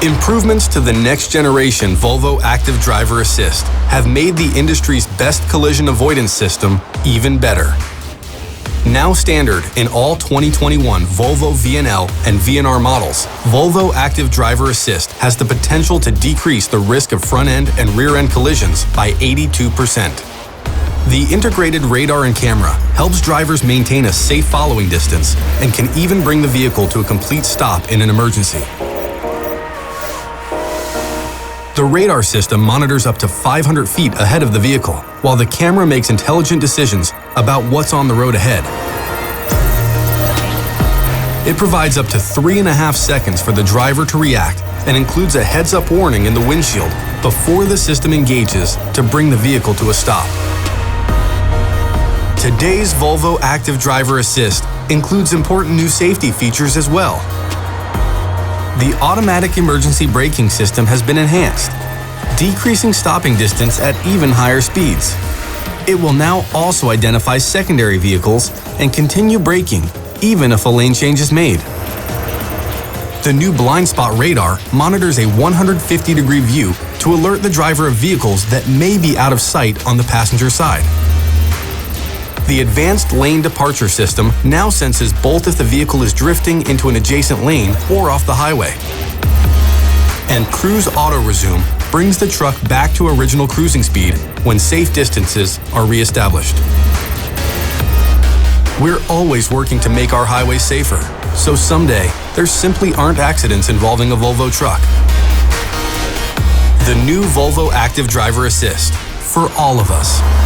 Improvements to the next generation Volvo Active Driver Assist have made the industry's best collision avoidance system even better. Now standard in all 2021 Volvo VNL and VNR models, Volvo Active Driver Assist has the potential to decrease the risk of front-end and rear-end collisions by 82%. The integrated radar and camera helps drivers maintain a safe following distance and can even bring the vehicle to a complete stop in an emergency. The radar system monitors up to 500 feet ahead of the vehicle, while the camera makes intelligent decisions about what's on the road ahead. It provides up to 3.5 seconds for the driver to react and includes a heads-up warning in the windshield before the system engages to bring the vehicle to a stop. Today's Volvo Active Driver Assist includes important new safety features as well. The automatic emergency braking system has been enhanced, decreasing stopping distance at even higher speeds. It will now also identify secondary vehicles and continue braking even if a lane change is made. The new blind spot radar monitors a 150-degree view to alert the driver of vehicles that may be out of sight on the passenger side. The advanced lane departure system now senses both if the vehicle is drifting into an adjacent lane or off the highway. And Cruise Auto Resume brings the truck back to original cruising speed when safe distances are reestablished. We're always working to make our highways safer, so someday there simply aren't accidents involving a Volvo truck. The new Volvo Active Driver Assist, for all of us.